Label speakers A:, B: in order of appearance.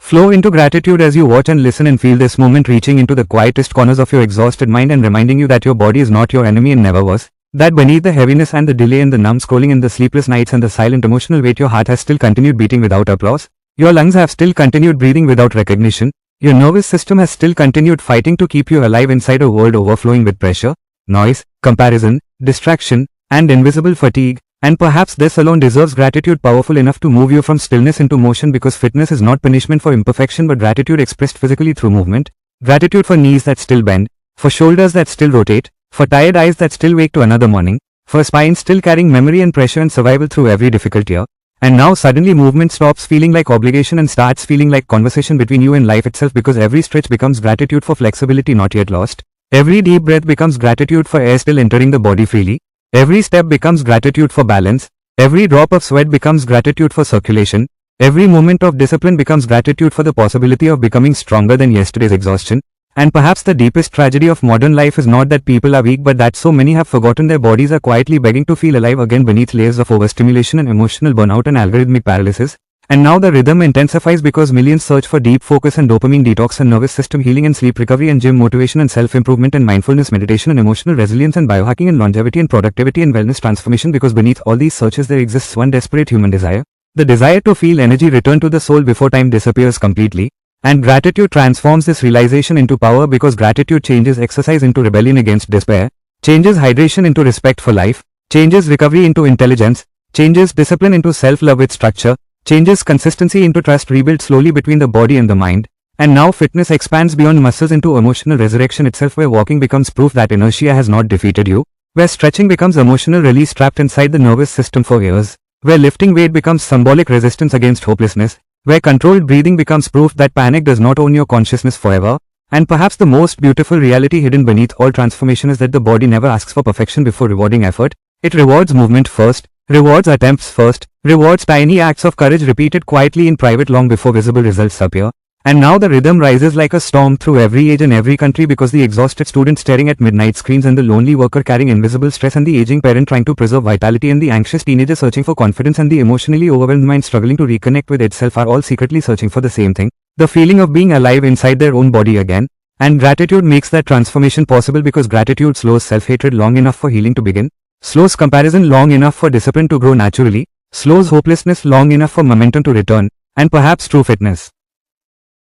A: Flow into gratitude as you watch and listen and feel this moment reaching into the quietest corners of your exhausted mind and reminding you that your body is not your enemy and never was. That beneath the heaviness and the delay and the numb scrolling and the sleepless nights and the silent emotional weight, your heart has still continued beating without applause. Your lungs have still continued breathing without recognition. Your nervous system has still continued fighting to keep you alive inside a world overflowing with pressure, noise, comparison, distraction, and invisible fatigue. And perhaps this alone deserves gratitude powerful enough to move you from stillness into motion, because fitness is not punishment for imperfection but gratitude expressed physically through movement. Gratitude for knees that still bend, for shoulders that still rotate, for tired eyes that still wake to another morning, for a spine still carrying memory and pressure and survival through every difficult year. And now suddenly movement stops feeling like obligation and starts feeling like conversation between you and life itself, because every stretch becomes gratitude for flexibility not yet lost. Every deep breath becomes gratitude for air still entering the body freely. Every step becomes gratitude for balance. Every drop of sweat becomes gratitude for circulation. Every moment of discipline becomes gratitude for the possibility of becoming stronger than yesterday's exhaustion. And perhaps the deepest tragedy of modern life is not that people are weak, but that so many have forgotten their bodies are quietly begging to feel alive again beneath layers of overstimulation and emotional burnout and algorithmic paralysis. And now the rhythm intensifies because millions search for deep focus and dopamine detox and nervous system healing and sleep recovery and gym motivation and self-improvement and mindfulness meditation and emotional resilience and biohacking and longevity and productivity and wellness transformation, because beneath all these searches there exists one desperate human desire. The desire to feel energy return to the soul before time disappears completely. And gratitude transforms this realization into power, because gratitude changes exercise into rebellion against despair, changes hydration into respect for life, changes recovery into intelligence, changes discipline into self-love with structure, changes consistency into trust rebuilt slowly between the body and the mind. And now fitness expands beyond muscles into emotional resurrection itself, where walking becomes proof that inertia has not defeated you, where stretching becomes emotional release trapped inside the nervous system for years, where lifting weight becomes symbolic resistance against hopelessness, where controlled breathing becomes proof that panic does not own your consciousness forever. And perhaps the most beautiful reality hidden beneath all transformation is that the body never asks for perfection before rewarding effort. It rewards movement first, rewards attempts first, rewards tiny acts of courage repeated quietly in private long before visible results appear. And now the rhythm rises like a storm through every age and every country, because the exhausted student staring at midnight screens and the lonely worker carrying invisible stress and the aging parent trying to preserve vitality and the anxious teenager searching for confidence and the emotionally overwhelmed mind struggling to reconnect with itself are all secretly searching for the same thing, the feeling of being alive inside their own body again. And gratitude makes that transformation possible, because gratitude slows self-hatred long enough for healing to begin, slows comparison long enough for discipline to grow naturally, slows hopelessness long enough for momentum to return, and perhaps true fitness